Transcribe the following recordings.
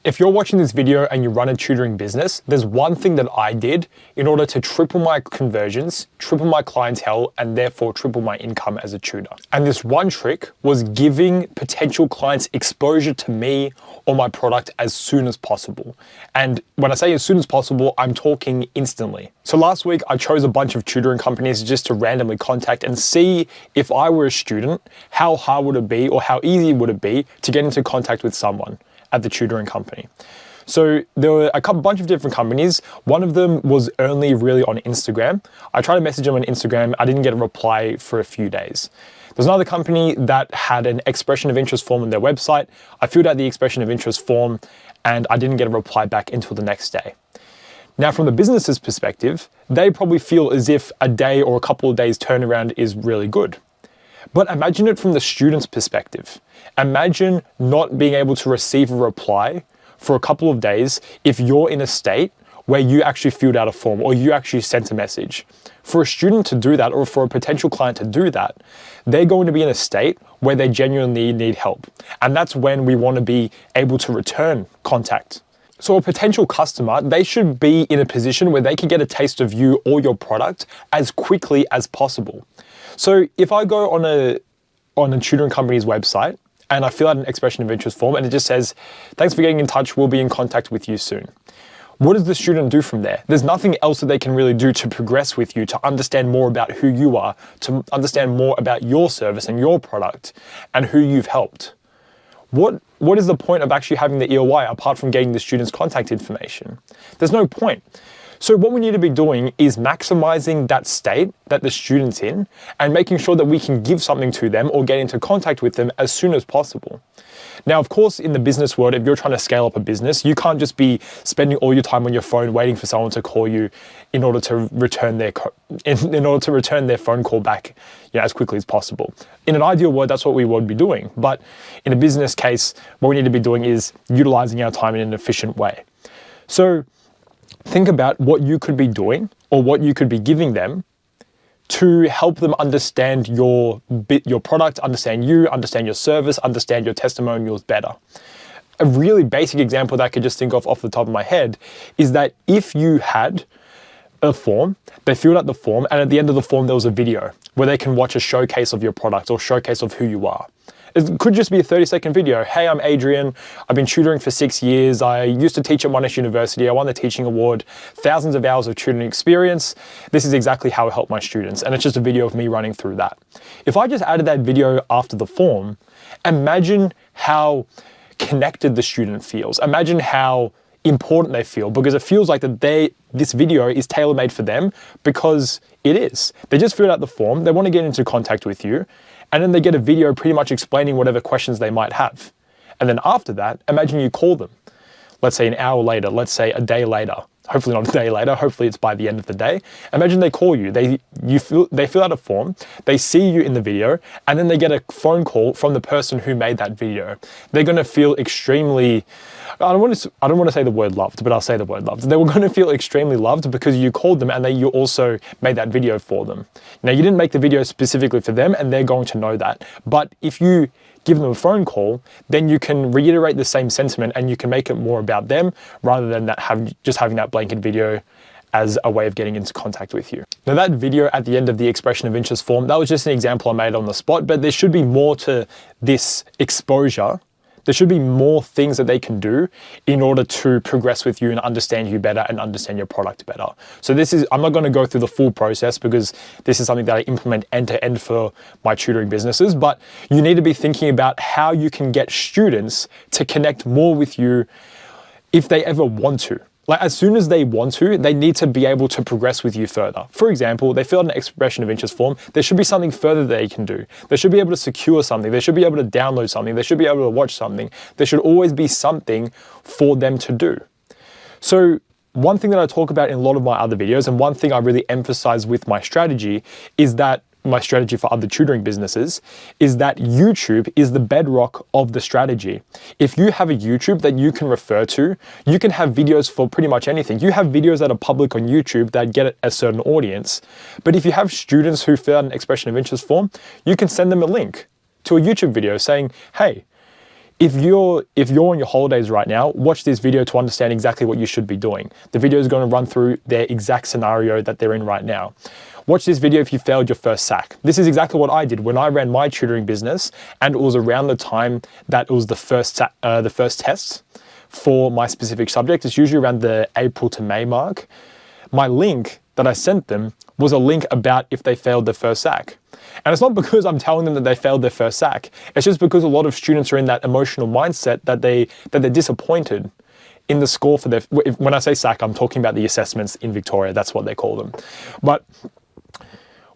If you're watching this video and you run a tutoring business, there's one thing that I did in order to triple my conversions, triple my clientele, and therefore triple my income as a tutor. And this one trick was giving potential clients exposure to me or my product as soon as possible. And when I say as soon as possible, I'm talking instantly. So last week, I chose a bunch of tutoring companies just to randomly contact and see if I were a student, how hard would it be or how easy would it be to get into contact with someone at the tutoring company. So there were a bunch of different companies. One of them was only really on Instagram. I tried to message them on Instagram. I didn't get a reply for a few days. There's another company that had an expression of interest form on their website. I filled out the expression of interest form and I didn't get a reply back until the next day. Now, from the business's perspective, they probably feel as if a day or a couple of days turnaround is really good. But imagine it from the student's perspective. Imagine not being able to receive a reply for a couple of days if you're in a state where you actually filled out a form or you actually sent a message. For a student to do that, or for a potential client to do that, they're going to be in a state where they genuinely need help. And that's when we want to be able to return contact. So a potential customer, they should be in a position where they can get a taste of you or your product as quickly as possible. So if I go on a tutoring company's website and I fill out an expression of interest form and it just says, thanks for getting in touch, we'll be in contact with you soon. What does the student do from there? There's nothing else that they can really do to progress with you, to understand more about who you are, to understand more about your service and your product and who you've helped. What is the point of actually having the EOI apart from getting the student's contact information? There's no point. So what we need to be doing is maximizing that state that the student's in and making sure that we can give something to them or get into contact with them as soon as possible. Now, of course, in the business world, if you're trying to scale up a business, you can't just be spending all your time on your phone waiting for someone to call you in order to return their phone call back, as quickly as possible. In an ideal world, that's what we would be doing. But in a business case, what we need to be doing is utilizing our time in an efficient way. So think about what you could be doing or what you could be giving them to help them understand your product, understand you, understand your service, understand your testimonials better. A really basic example that I could just think of off the top of my head is that if you had a form, they filled out the form, and at the end of the form, there was a video where they can watch a showcase of your product or showcase of who you are. It could just be a 30-second video. Hey, I'm Adrian. I've been tutoring for 6 years. I used to teach at Monash University. I won the teaching award, thousands of hours of tutoring experience. This is exactly how I help my students. And it's just a video of me running through that. If I just added that video after the form, imagine how connected the student feels. Imagine how important they feel, because it feels like that this video is tailor-made for them, because it is. They just filled out the form. They want to get into contact with you. And then they get a video pretty much explaining whatever questions they might have. And then after that, imagine you call them. Let's say an hour later, let's say a day later. Hopefully not a day later, hopefully it's by the end of the day. Imagine they call you, they fill out a form, they see you in the video, and then they get a phone call from the person who made that video. They're gonna feel extremely, I don't want to say the word loved, but I'll say the word loved. They were gonna feel extremely loved because you called them and you also made that video for them. Now, you didn't make the video specifically for them and they're going to know that. But if you give them a phone call, then you can reiterate the same sentiment and you can make it more about them rather than just having that blanket video as a way of getting into contact with you. Now, that video at the end of the expression of interest form, that was just an example I made on the spot, but there should be more to this exposure. There should be more things that they can do in order to progress with you and understand you better and understand your product better. So I'm not going to go through the full process because this is something that I implement end to end for my tutoring businesses, but you need to be thinking about how you can get students to connect more with you if they ever want to. Like, as soon as they want to, they need to be able to progress with you further. For example, they fill out an expression of interest form. There should be something further they can do. They should be able to secure something. They should be able to download something. They should be able to watch something. There should always be something for them to do. So one thing that I talk about in a lot of my other videos, and one thing I really emphasize with my strategy is that my strategy for other tutoring businesses is that YouTube is the bedrock of the strategy. If you have a YouTube that you can refer to, you can have videos for pretty much anything. You have videos that are public on YouTube that get a certain audience. But if you have students who fill out an expression of interest form, you can send them a link to a YouTube video saying, hey, If you're on your holidays right now, watch this video to understand exactly what you should be doing. The video is going to run through their exact scenario that they're in right now. Watch this video if you failed your first SAC. This is exactly what I did when I ran my tutoring business, and it was around the time that it was the first test for my specific subject. It's usually around the April to May mark. My link that I sent them was a link about if they failed their first SAC. And it's not because I'm telling them that they failed their first SAC. It's just because a lot of students are in that emotional mindset that they're disappointed in the score for their, when I say SAC, I'm talking about the assessments in Victoria. That's what they call them. But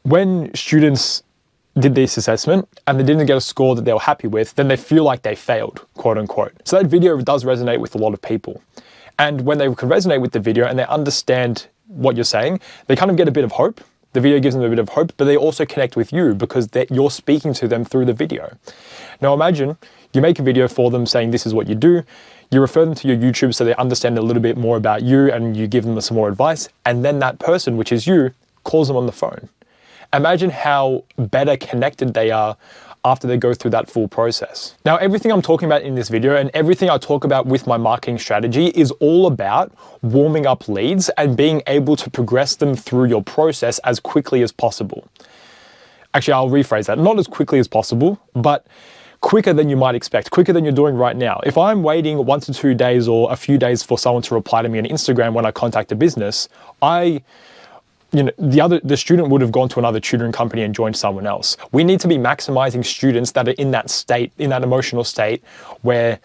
when students did this assessment and they didn't get a score that they were happy with, then they feel like they failed, quote unquote. So that video does resonate with a lot of people. And when they can resonate with the video and they understand what you're saying, they kind of get a bit of hope. The video gives them a bit of hope, but they also connect with you because you're speaking to them through the video. Now imagine you make a video for them saying this is what you do, you refer them to your YouTube so they understand a little bit more about you and you give them some more advice, and then that person, which is you, calls them on the phone. Imagine how better connected they are after they go through that full process. Now, everything I'm talking about in this video and everything I talk about with my marketing strategy is all about warming up leads and being able to progress them through your process as quickly as possible. Actually, I'll rephrase that. Not as quickly as possible, but quicker than you might expect, quicker than you're doing right now. If I'm waiting 1 to 2 days or a few days for someone to reply to me on Instagram when I contact a business, the student would have gone to another tutoring company and joined someone else. We need to be maximizing students that are in that state, in that emotional state where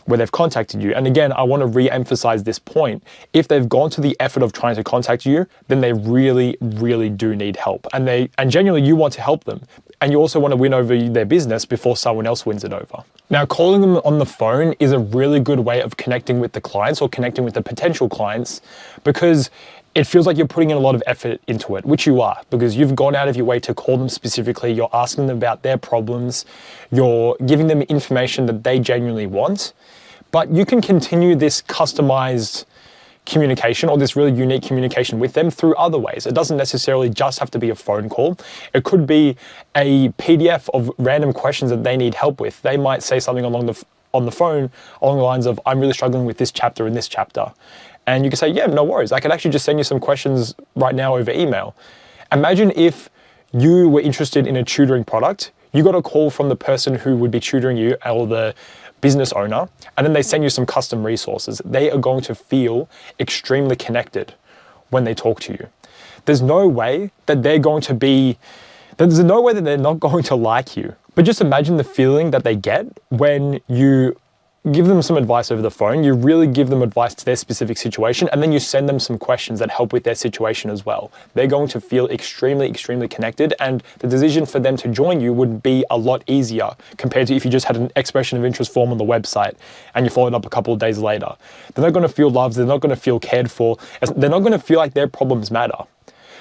they've contacted you. And again, I want to re-emphasize this point. If they've gone to the effort of trying to contact you, then they really, really do need help. And genuinely you want to help them. And you also want to win over their business before someone else wins it over. Now, calling them on the phone is a really good way of connecting with the clients or connecting with the potential clients, because it feels like you're putting in a lot of effort into it, which you are, because you've gone out of your way to call them specifically, you're asking them about their problems, you're giving them information that they genuinely want, but you can continue this customized communication or this really unique communication with them through other ways. It doesn't necessarily just have to be a phone call. It could be a PDF of random questions that they need help with. They might say something on the phone along the lines of, I'm really struggling with this chapter and this chapter. And you can say, yeah, no worries. I could actually just send you some questions right now over email. Imagine if you were interested in a tutoring product, you got a call from the person who would be tutoring you or the business owner, and then they send you some custom resources. They are going to feel extremely connected when they talk to you. There's no way that they're not going to like you. But just imagine the feeling that they get when you give them some advice over the phone, you really give them advice to their specific situation, and then you send them some questions that help with their situation as well. They're going to feel extremely, extremely connected, and the decision for them to join you would be a lot easier compared to if you just had an expression of interest form on the website and you followed up a couple of days later. They're not going to feel loved, they're not going to feel cared for, they're not going to feel like their problems matter.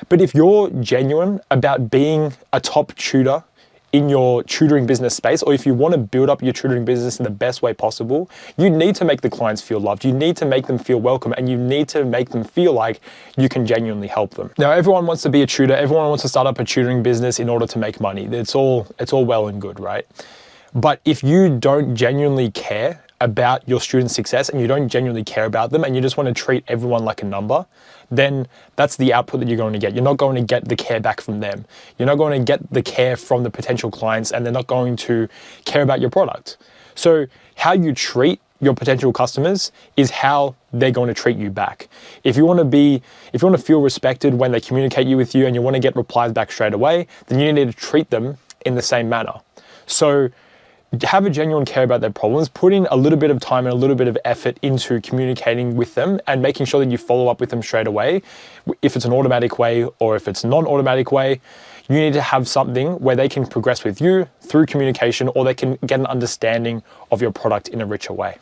But if you're genuine about being a top tutor in your tutoring business space, or if you want to build up your tutoring business in the best way possible, you need to make the clients feel loved. You need to make them feel welcome, and you need to make them feel like you can genuinely help them. Now, everyone wants to be a tutor. Everyone wants to start up a tutoring business in order to make money. It's all well and good, right? But if you don't genuinely care about your students' success and you don't genuinely care about them and you just want to treat everyone like a number, then that's the output that you're going to get. You're not going to get the care back from them. You're not going to get the care from the potential clients, and they're not going to care about your product. So how you treat your potential customers is how they're going to treat you back. If you want to feel respected when they communicate with you and you want to get replies back straight away, then you need to treat them in the same manner. So have a genuine care about their problems, put in a little bit of time and a little bit of effort into communicating with them and making sure that you follow up with them straight away. If it's an automatic way or if it's a non-automatic way, you need to have something where they can progress with you through communication, or they can get an understanding of your product in a richer way.